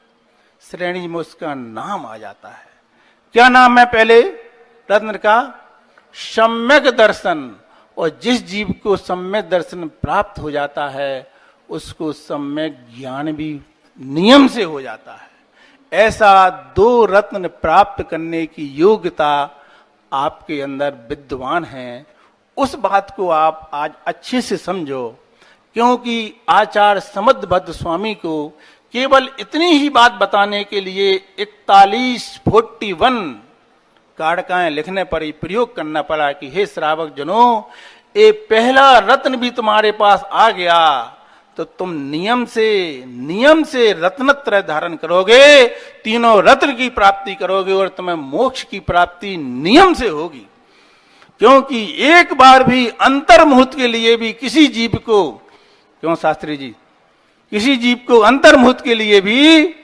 श्रेणी में उसका नाम आ जाता है। क्या नाम है पहले रत्न का? सम्यक दर्शन। और जिस जीव को सम्यक दर्शन प्राप्त हो जाता है उसको सम्यक ज्ञान भी नियम से हो जाता है। ऐसा 2 रत्न प्राप्त करने की योग्यता आपके अंदर विद्वान है। उस बात को आप आज अच्छे से समझो, क्योंकि आचार्य समदभद्र स्वामी को केवल इतनी ही बात बताने के लिए 41 कारकाएं लिखने पर ही प्रयोग करना पड़ा कि हे श्रावक जनों, ये पहला रत्न भी तुम्हारे पास आ गया तो तुम नियम से रत्नत्रय धारण करोगे, 3 रत्न की प्राप्ति करोगे और तुम्हें मोक्ष की प्राप्ति नियम से होगी। क्योंकि एक बार भी अंतर्मुहूर्त के लिए भी किसी जीव को, क्यों शास्त्री जी, किसी जीव को अंतर्मुहूर्त के लिए भी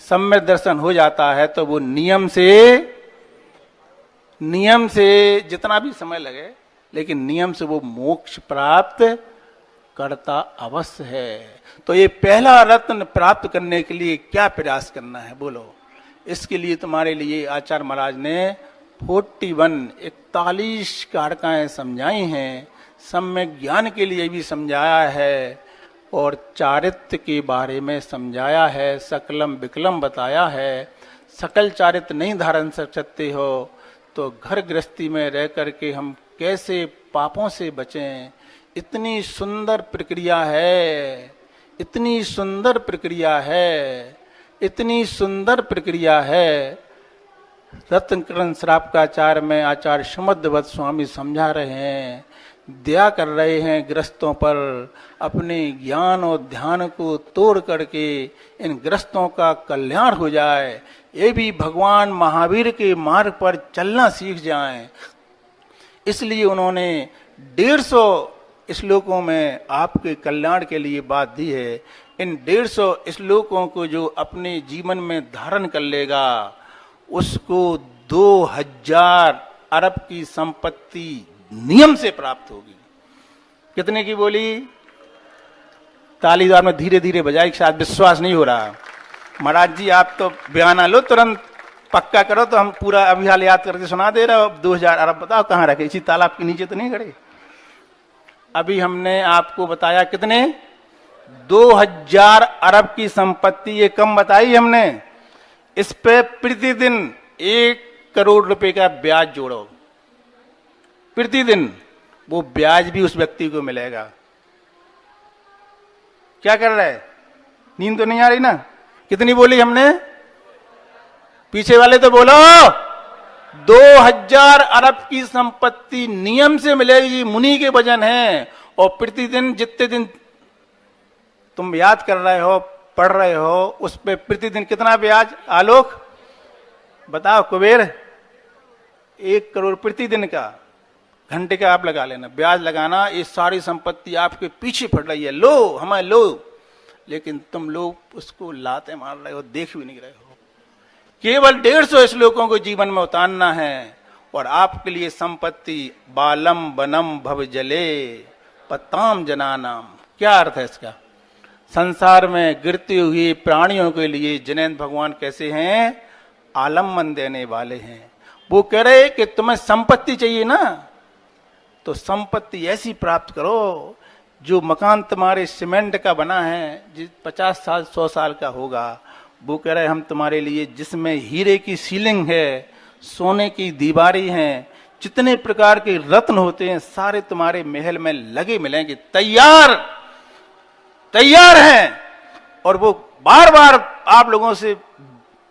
सम्यक दर्शन हो जाता है तो वो नियम से जितना भी समय लगे, लेकिन नियम से वो मोक्ष प्राप्त करता अवश्य है। तो ये पहला रत्न प्राप्त करने के लिए क्या प्रयास करना है बोलो? इसके लिए तुम्हारे लिए आचार्य महाराज ने 41 कारकाएं समझाई हैं। सम्यक ज्ञान के लिए भी समझाया है और चारित्र के बारे में समझाया है, सकलम विकलम बताया है। सकल चारित्र नहीं धारण कर सकते हो तो घर गृहस्थी में रह करके हम कैसे पापों से बचें। इतनी सुंदर प्रक्रिया है, इतनी सुंदर प्रक्रिया है, इतनी सुंदर प्रक्रिया है। रत्नकरण श्रापकाचार्य में आचार्य समुद्रवत स्वामी समझा रहे हैं, दया कर रहे हैं ग्रस्तों पर। अपने ज्ञान और ध्यान को तोड़ करके इन ग्रस्तों का कल्याण हो जाए, ये भी भगवान महावीर के मार्ग पर चलना सीख जाएं। इसलिए उन्होंने 150 श्लोकों में आपके कल्याण के लिए बात दी है। इन 150 श्लोकों को जो अपने जीवन में धारण कर लेगा उसको 2000 अरब की संपत्ति नियम से प्राप्त होगी। कितने की बोली? तालीदार में धीरे धीरे बजाई, शायद विश्वास नहीं हो रहा। महाराज जी आप तो बयाना लो, तुरंत पक्का करो तो हम पूरा अभी हाल याद करके सुना दे रहे हो। 2000 अरब बताओ कहाँ रखे? इसी तालाब के नीचे तो नहीं खड़े? अभी हमने आपको बताया कितने? 2000 अरब की संपत्ति, ये कम बताई हमने। इस पे प्रतिदिन 1 करोड़ रुपए का ब्याज जोड़ो, प्रतिदिन वो ब्याज भी उस व्यक्ति को मिलेगा। क्या कर रहा है? नींद तो नहीं आ रही ना? कितनी बोली हमने? पीछे वाले तो बोलो। 2000 अरब की संपत्ति नियम से मिलेगी, मुनि के वजन है। और प्रतिदिन जितने दिन तुम याद कर रहे हो, पढ़ रहे हो, उस पे प्रतिदिन कितना ब्याज? आलोक बताओ कुबेर। 1 करोड़ प्रतिदिन का, घंटे का आप लगा लेना, ब्याज लगाना। ये सारी संपत्ति आपके पीछे पड़ रही है, लो हमें लो, लेकिन तुम लोग उसको लाते मार रहे हो, देख भी नहीं रहे हो। केवल 150 श्लोकों को जीवन में उतारना है और आपके लिए संपत्ति बालम बनम भव जले पताम जनानाम। क्या अर्थ है इसका? संसार में गिरते हुए प्राणियों के लिए जिनेंद्र भगवान कैसे हैं? आलम्बन देने वाले हैं। वो कह रहे कि तुम्हें संपत्ति चाहिए ना, तो संपत्ति ऐसी प्राप्त करो जो मकान तुम्हारे सीमेंट का बना है, जिस 50 साल 100 साल का होगा। वो कह रहे हम तुम्हारे लिए जिसमें हीरे की सीलिंग है, सोने की दीवारें हैं, जितने प्रकार के रत्न होते हैं सारे तुम्हारे महल में लगे मिलेंगे, तैयार तैयार हैं। और वो बार बार आप लोगों से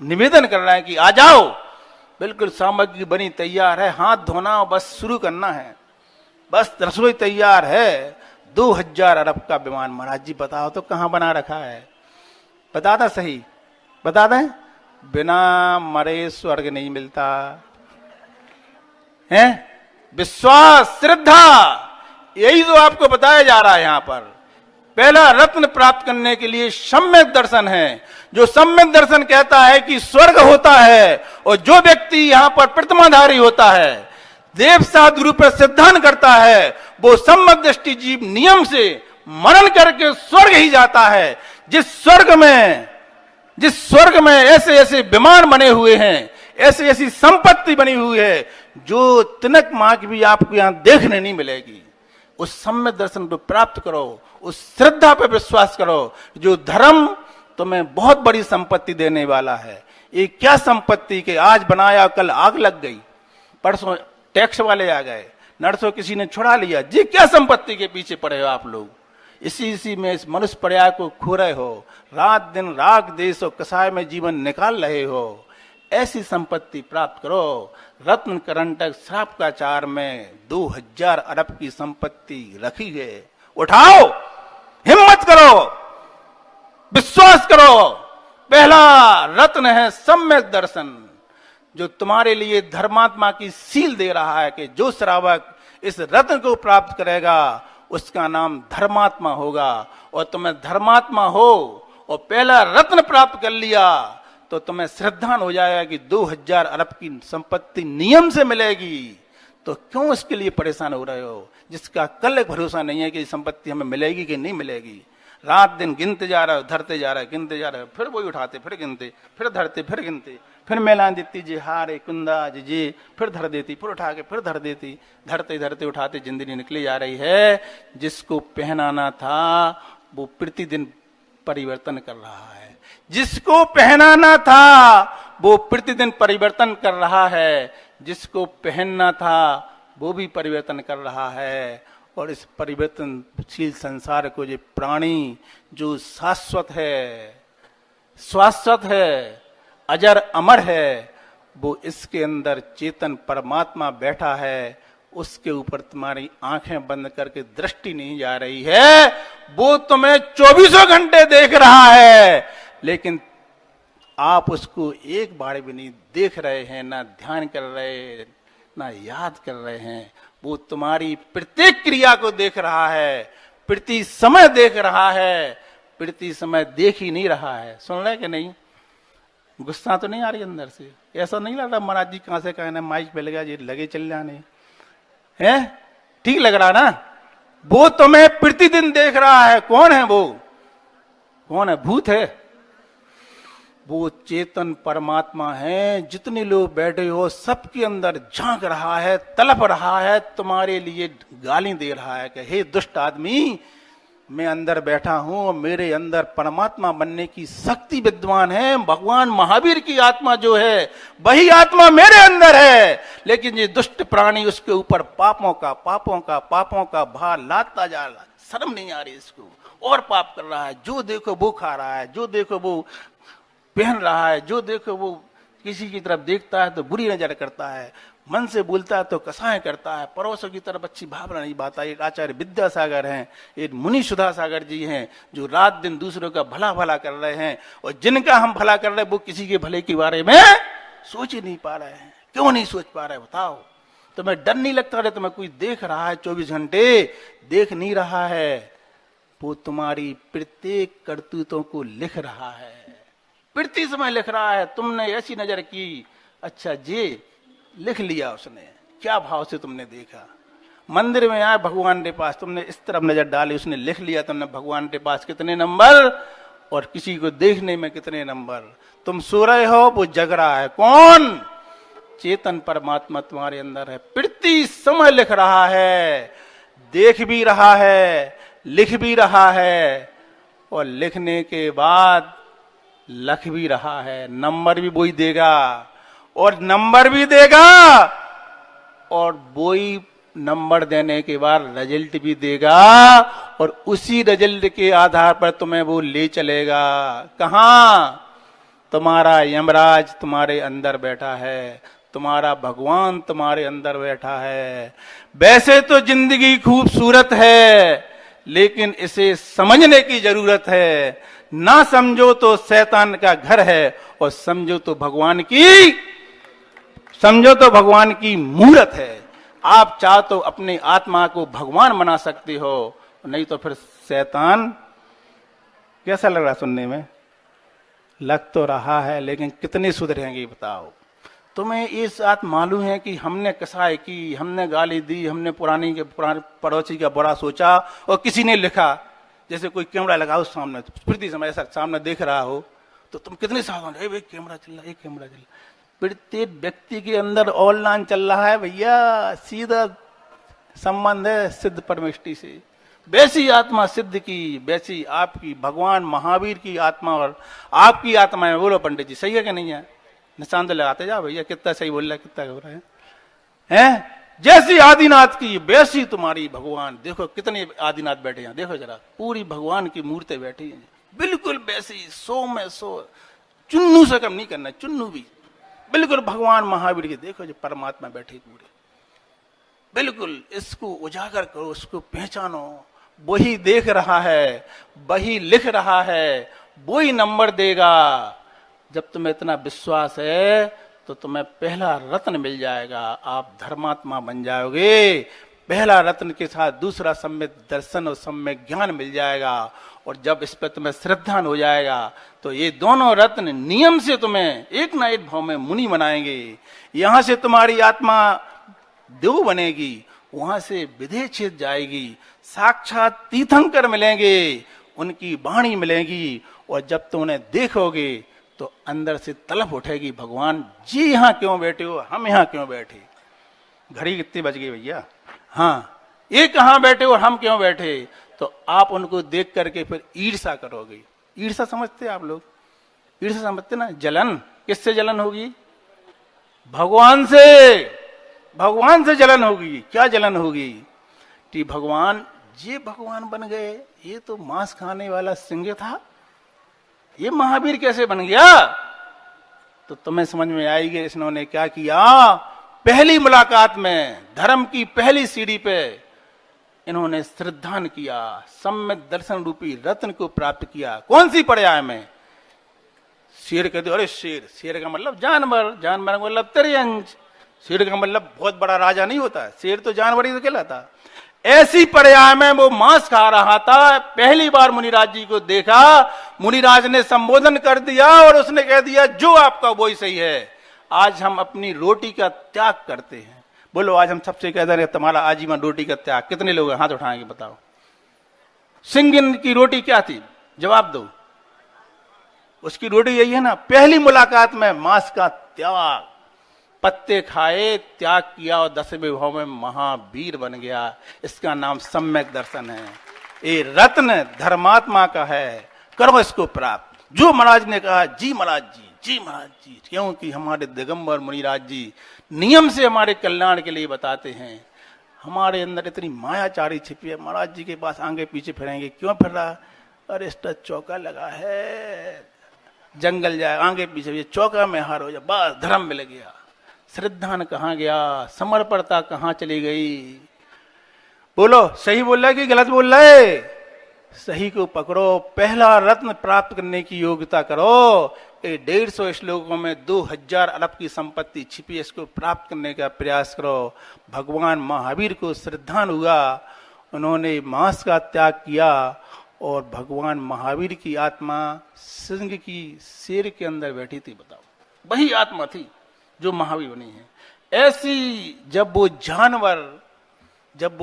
निवेदन कर रहा है कि आ जाओ, बिल्कुल सामग्री बनी तैयार है, हाथ धोना बस शुरू करना है, बस रसोई तैयार है। 2000 अरब का विमान। महाराज जी बताओ तो कहां बना रखा है? बता दें सही, बता दें। बिना मरे स्वर्ग नहीं मिलता है। विश्वास, श्रद्धा, यही जो आपको बताया जा रहा है यहां पर। पहला रत्न प्राप्त करने के लिए सम्यक दर्शन है। जो सम्यक दर्शन कहता है कि स्वर्ग होता है, और जो व्यक्ति यहां पर प्रतिमाधारी होता है, देव साधु पर सिद्धांत करता है, वो सम्यक दृष्टि जीव नियम से मनन करके स्वर्ग ही जाता है। जिस स्वर्ग में ऐसे ऐसे विमान बने हुए हैं, ऐसी ऐसी संपत्ति बनी हुई है जो तिनक मां की भी आपको यहां देखने नहीं मिलेगी। उस सम्यक दर्शन को प्राप्त करो, उस श्रद्धा पर विश्वास करो। जो धर्म तुम्हें बहुत बड़ी संपत्ति देने वाला है। ये क्या संपत्ति के आज बनाया कल आग लग गई, परसों टैक्स वाले आ गए, नरसों किसी ने छुड़ा लिया। जी क्या संपत्ति के पीछे पड़े हो आप लोग? इसी में इस मनुष्य पर्याय को खो रहे हो, रात दिन राग देश और कसाय में जीवन निकाल रहे हो। ऐसी संपत्ति प्राप्त करो। रत्न करंटक श्रापकाचार में 2000 अरब की संपत्ति रखी है। उठाओ, हिम्मत करो, विश्वास करो। पहला रत्न है सम्यक दर्शन, जो तुम्हारे लिए धर्मात्मा की सील दे रहा है कि जो श्रावक इस रत्न को प्राप्त करेगा उसका नाम धर्मात्मा होगा। और तुम्हें धर्मात्मा हो और पहला रत्न प्राप्त कर लिया तो तुम्हें श्रद्धान हो जाएगा कि 2000 अरब की संपत्ति नियम से मिलेगी। तो क्यों इसके लिए परेशान हो रहे हो, जिसका कल भरोसा नहीं है कि संपत्ति हमें मिलेगी कि नहीं मिलेगी? रात दिन गिनते जा रहे हो, धरते जा रहे हो, गिनते जा रहे हो, फिर वही उठाते, फिर गिनते, फिर धरते, फिर गिनते, फिर मेला देती जी हारे कुंदा जी, फिर धर देती, फिर उठा के फिर धर देती, धरते धरते उठाते जिंदगी निकली जा रही है। जिसको पहनाना था वो प्रतिदिन परिवर्तन कर रहा है, जिसको पहनाना था वो प्रतिदिन परिवर्तन कर रहा है, जिसको पहनना था वो भी परिवर्तन कर रहा है। और इस परिवर्तनशील संसार को जो प्राणी जो शाश्वत है, शाश्वत है, अजर अमर है, वो इसके अंदर चेतन परमात्मा बैठा है। उसके ऊपर तुम्हारी आंखें बंद करके दृष्टि नहीं जा रही है, वो तुम्हें 24 घंटे देख रहा है, लेकिन आप उसको एक बार भी नहीं देख रहे हैं, ना ध्यान कर रहे, ना याद कर रहे हैं। वो तुम्हारी प्रत्येक क्रिया को देख रहा है, प्रति समय देख रहा है, प्रति समय देख ही नहीं रहा है। सुन रहे कि नहीं? गुस्सा तो नहीं आ रही अंदर से? ऐसा नहीं लग रहा महाराज जी कहां से कहना माइक पे लगा जी लगे चल जाने है? ठीक लग रहा ना? वो तुम्हें प्रतिदिन देख रहा है। कौन है वो? कौन है? भूत है? वो चेतन परमात्मा है। जितने लोग बैठे हो सबके अंदर झांक रहा है, तड़प रहा है, तुम्हारे लिए गाली दे रहा है कि हे दुष्ट आदमी, मैं अंदर बैठा हूं, मेरे अंदर परमात्मा बनने की शक्ति विद्वान है। भगवान महावीर की आत्मा जो है वही आत्मा मेरे अंदर है, लेकिन ये दुष्ट प्राणी उसके ऊपर पापों का भार लादता जा रहा है। शर्म नहीं आ रही इसको, और पाप कर रहा है। जो देखो वो खा रहा है, जो देखो वो पहन रहा है, जो देखो वो किसी की तरफ देखता है तो बुरी नजर करता है, मन से बोलता है तो कसाएं करता है, पड़ोसों की तरफ अच्छी भावना नहीं बाता। एक आचार्य विद्यासागर हैं, एक मुनि सुधा सागर जी हैं, जो रात दिन दूसरों का भला भला कर रहे हैं, और जिनका हम भला कर रहे हैं वो किसी के भले के बारे में सोच ही नहीं पा रहे हैं। क्यों नहीं सोच पा रहे बताओ? तुम्हें डर नहीं लगता? रहे तुम्हें कोई देख रहा है 24 घंटे, देख नहीं रहा है। वो तुम्हारी प्रत्येक करतूतों को लिख रहा है, प्रति समय लिख रहा है। तुमने ऐसी नजर की, अच्छा जी लिख लिया उसने, क्या भाव से तुमने देखा। मंदिर में आए भगवान के पास, तुमने इस तरफ नजर डाली, उसने लिख लिया तुमने भगवान के पास कितने नंबर और किसी को देखने में कितने नंबर। तुम सो रहे हो, वो जग रहा है। कौन? चेतन परमात्मा तुम्हारे अंदर है, प्रति समय लिख रहा है, देख भी रहा है, लिख भी रहा है, और लिखने के बाद लख भी रहा है। नंबर भी वही देगा, और नंबर भी देगा, और वही नंबर देने के बाद रिजल्ट भी देगा, और उसी रिजल्ट के आधार पर तुम्हें वो ले चलेगा। कहां? तुम्हारा यमराज तुम्हारे अंदर बैठा है, तुम्हारा भगवान तुम्हारे अंदर बैठा है। वैसे तो जिंदगी खूबसूरत है, लेकिन इसे समझने की जरूरत है। ना समझो तो शैतान का घर है, और समझो तो भगवान की मूर्त है। आप चाहो तो अपनी आत्मा को भगवान बना सकते हो, नहीं तो फिर शैतान। कैसा लग रहा सुनने में? लग तो रहा है, लेकिन कितने सुधरेंगे बताओ? तुम्हें इस बात मालूम है कि हमने कसाई की, हमने गाली दी, हमने पुराने पड़ोसी का बुरा सोचा, और किसी ने लिखा। जैसे कोई कैमरा लगाओ सामने, प्रति समय ऐसा सामने देख रहा हो, तो तुम कितने सावधान, एक कैमरा चल रहा, एक कैमरा चल रहा। प्रत्येक व्यक्ति के अंदर ऑनलाइन चल रहा है भैया, सीधा संबंध है सिद्ध परमेष्टि से। वैसी आत्मा सिद्ध की, वैसी आपकी भगवान महावीर की आत्मा और आपकी आत्मा है। बोलो पंडित जी, सही है कि नहीं है? निशान तो लगाते जाओ भैया, कितना सही बोल रहा है, कितना हो रहा है, हैं? जैसी आदिनाथ की वैसी तुम्हारी भगवान। देखो कितने आदिनाथ बैठे हैं, देखो जरा, पूरी भगवान की मूर्ति बैठी है, बिल्कुल वैसी, 100 में 100, चुन्नू से कम नहीं करना, चुन्नू भी बिल्कुल भगवान महावीर के। देखो जो परमात्मा बैठे पूरे, बिल्कुल। इसको उजागर करो, उसको पहचानो। वही देख रहा है, वही लिख रहा है, वही नंबर देगा। जब तुम्हें इतना विश्वास है तो तुम्हें पहला रत्न मिल जाएगा, आप धर्मात्मा बन जाओगे। पहला रत्न के साथ दूसरा सम्यक दर्शन और सम्यक ज्ञान मिल जाएगा, और जब इस पर तुम्हें श्रद्धा हो जाएगा तो ये दोनों रत्न नियम से तुम्हें एक ना एक भाव में मुनि बनाएंगे। यहां से तुम्हारी आत्मा देव बनेगी, वहां से विधेय छेद जाएगी, साक्षात तीर्थंकर मिलेंगे, उनकी वाणी मिलेगी, और जब तुम उन्हें देखोगे तो अंदर से तलब उठेगी, भगवान जी यहाँ क्यों बैठे हो, हम यहाँ क्यों बैठे। घड़ी कितनी बज गई भैया, हाँ, ये कहाँ बैठे और हम क्यों बैठे। तो आप उनको देख करके फिर ईर्षा करोगे। ईर्षा समझते आप लोग, ईर्षा समझते ना, जलन। किससे जलन होगी, भगवान से, भगवान से जलन होगी। क्या जलन होगी कि भगवान, ये भगवान बन गए, ये तो मांस खाने वाला सिंह था, ये महावीर कैसे बन गया। तो तुम्हें समझ में आएगी इन्होंने क्या किया। पहली मुलाकात में धर्म की पहली सीढ़ी पे इन्होंने श्रद्धान किया, सम्यक दर्शन रूपी रत्न को प्राप्त किया। कौन सी पर्याय में, शेर कहते, अरे शेर, शेर का मतलब जानवर, जानवर का मतलब त्रियंश, शेर का मतलब बहुत बड़ा राजा नहीं होता, शेर तो जानवर ही तो कहलाता। ऐसी पर्याय में वो मांस खा रहा था। पहली बार मुनिराज जी को देखा, मुनिराज ने संबोधन कर दिया और उसने कह दिया जो आपका वही सही है, आज हम अपनी रोटी का त्याग करते हैं। बोलो, आज हम सबसे कहते हैं तुम्हारा आजीवन रोटी का त्याग। कितने लोग हाथ उठाएंगे बताओ। सिंह की रोटी क्या थी, जवाब दो। उसकी रोटी यही है ना, पहली मुलाकात में मांस का त्याग, पत्ते खाए, त्याग किया और 10वें भाव में महावीर बन गया। इसका नाम सम्यक दर्शन है। ये रत्न धर्मात्मा का है, करो इसको प्राप्त। जो महाराज ने कहा, जी महाराज जी, जी महाराज जी, क्योंकि हमारे दिगंबर मुनिराज जी नियम से हमारे कल्याण के लिए बताते हैं। हमारे अंदर इतनी मायाचारी छिपी है, महाराज जी के पास आगे पीछे फिरेंगे, क्यों फिर रहा, अरे इसका चौका लगा है, जंगल जाए आगे पीछे, ये चौका में हार हो जाए, बस धर्म मिल गया। श्रद्धान कहाँ गया, समर्पणता कहाँ चली गई। बोलो, सही बोल रहा है कि गलत बोल रहा है। सही को पकड़ो, पहला रत्न प्राप्त करने की योग्यता करो। ये 150 श्लोकों में 2000 अरब की संपत्ति छिपी है, इसको प्राप्त करने का प्रयास करो। भगवान महावीर को श्रद्धान हुआ, उन्होंने मांस का त्याग किया और भगवान महावीर की आत्मा सिंह की शेर के अंदर बैठी थी। बताओ, वही आत्मा थी जो महावीर बनी है। ऐसी जब वो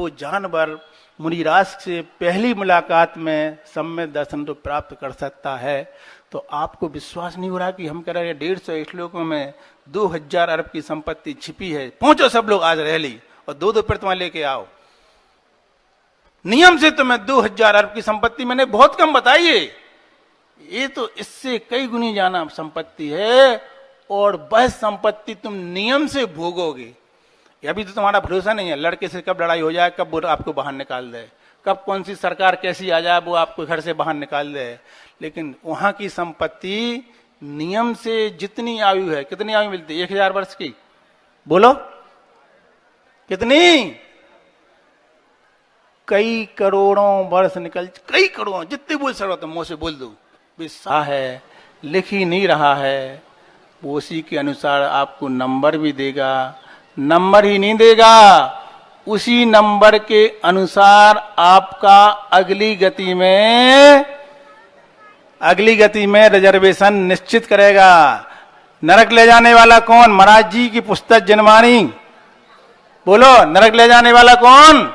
जानवर मुनिराज से पहली मुलाकात में सम्यक दर्शन तो प्राप्त कर सकता है, तो आपको विश्वास नहीं हो रहा कि हम कह रहे हैं 150 श्लोकों में 2000 अरब की संपत्ति छिपी है। पहुंचो सब लोग आज रैली और 2-2 प्रतिमा लेके आओ। नियम से तुम्हें 2000 अरब की संपत्ति मैंने बहुत कम बताई है, ये तो इससे कई गुनी ज्यादा संपत्ति है और वह संपत्ति तुम नियम से भोगोगे। अभी तो तुम्हारा भरोसा नहीं है, लड़के से कब लड़ाई हो जाए, कब वो आपको बाहर निकाल दे, कब कौन सी सरकार कैसी आ जाए वो आपको घर से बाहर निकाल दे। लेकिन वहां की संपत्ति नियम से जितनी आयु है, कितनी आयु मिलती है, 1000 वर्ष की, बोलो कितनी, कई करोड़ों वर्ष निकल, कई करोड़ों, जितने बोल सकते हो मुंह से बोल दो। विश्वास है, लिख ही नहीं रहा है, वो उसी के अनुसार आपको नंबर भी देगा। नंबर ही नहीं देगा, उसी नंबर के अनुसार आपका अगली गति में रिजर्वेशन निश्चित करेगा। नरक ले जाने वाला कौन, महाराज जी की पुस्तक जनवाणी। बोलो, नरक ले जाने वाला कौन,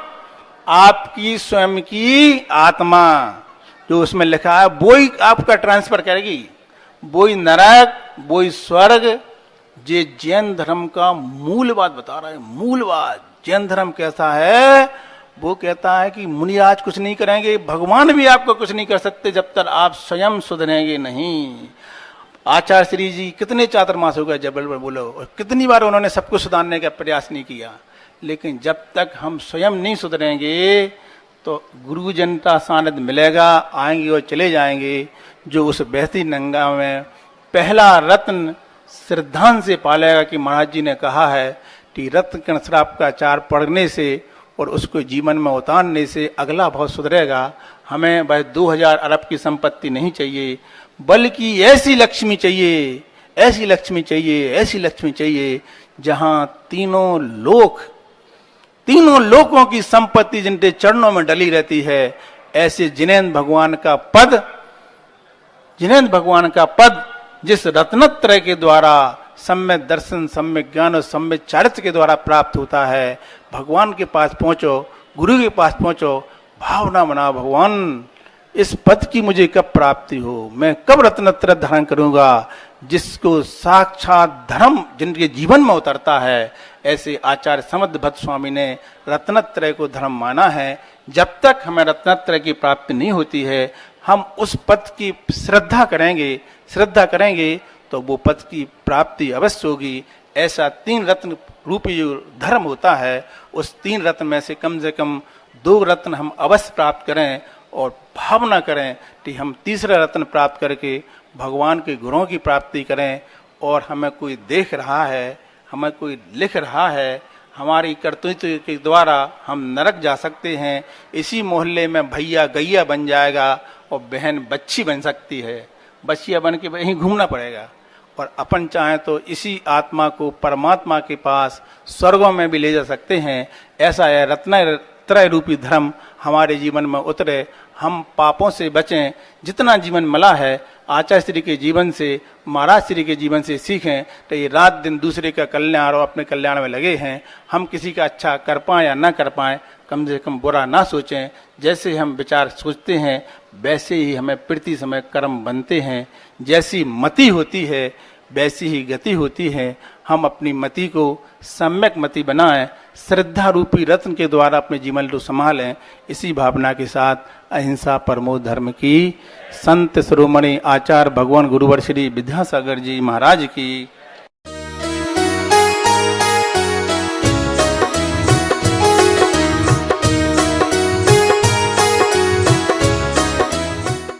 आपकी स्वयं की आत्मा, जो उसमें लिखा है वो ही आपका ट्रांसफर करेगी। वो ही नरक, वो ही स्वर्ग। ये जैन धर्म का मूलवाद बता रहा है। मूलवाद जैन धर्म कैसा है, वो कहता है कि मुनिराज कुछ नहीं करेंगे, भगवान भी आपको कुछ नहीं कर सकते जब तक आप स्वयं सुधरेंगे नहीं। आचार्य श्री जी कितने चातुर्मास हो गए जबलपुर, बोलो, और कितनी बार उन्होंने सबको सुधारने का प्रयास नहीं किया। लेकिन जब तक हम स्वयं नहीं सुधरेंगे तो गुरुजन का सानिध्य मिलेगा, आएंगे और चले जाएंगे। जो उस बहती गंगा में पहला रत्न श्रद्धान से पालेगा कि महाराज जी ने कहा है कि रत्न कण श्राप का आचार पढ़ने से और उसको जीवन में उतारने से अगला भाव सुधरेगा। हमें वह 2000 अरब की संपत्ति नहीं चाहिए, बल्कि ऐसी लक्ष्मी चाहिए, ऐसी लक्ष्मी चाहिए, ऐसी लक्ष्मी चाहिए जहां तीनों लोकों की संपत्ति जिनके चरणों में डली रहती है। ऐसे जिनेन्द्र भगवान का पद जिस रत्नत्रय के द्वारा सम्यक दर्शन, सम्यक ज्ञान और सम्यक चारित्र के द्वारा प्राप्त होता है। भगवान के पास पहुंचो, गुरु के पास पहुंचो, भावना बनाओ, भगवान इस पद की मुझे कब प्राप्ति हो, मैं कब रत्नत्रय धारण करूंगा, जिसको साक्षात धर्म जिनके जीवन में उतरता है, ऐसे आचार्य समर्थ भट्ट स्वामी ने रत्नत्रय को धर्म माना है। जब तक हमें रत्नत्रय की प्राप्ति नहीं होती है, हम उस पद की श्रद्धा करेंगे तो वो पद की प्राप्ति अवश्य होगी। ऐसा 3 रत्न रूपी जो धर्म होता है, उस 3 रत्न में से कम 2 रत्न हम अवश्य प्राप्त करें और भावना करें कि हम तीसरा रत्न प्राप्त करके भगवान के गुणों की प्राप्ति करें। और हमें कोई देख रहा है, हमें कोई लिख रहा है, हमारी कर्तव्य के द्वारा हम नरक जा सकते हैं। इसी मोहल्ले में भैया गैया बन जाएगा और बहन बच्ची बन सकती है, बच्चिया बन के वहीं घूमना पड़ेगा। और अपन चाहें तो इसी आत्मा को परमात्मा के पास स्वर्गों में भी ले जा सकते हैं। ऐसा है रत्नत्रय रूपी धर्म हमारे जीवन में उतरे, हम पापों से बचें। जितना जीवन मिला है आचार्य श्री के जीवन से, महाराज श्री के जीवन से सीखें। तो ये रात दिन दूसरे का कल्याण और अपने कल्याण में लगे हैं। हम किसी का अच्छा कर पाएं या ना कर पाएं, कम से कम बुरा ना सोचें। जैसे हम विचार सोचते हैं वैसे ही हमें प्रति समय कर्म बनते हैं। जैसी मति होती है वैसी ही गति होती है। हम अपनी मति को सम्यक मति बनाएं, श्रद्धा रूपी रत्न के द्वारा अपने जीवन को संभालें। इसी भावना के साथ अहिंसा परमो धर्म की संत शिरोमणि आचार्य भगवान गुरुवर श्री विद्यासागर जी महाराज की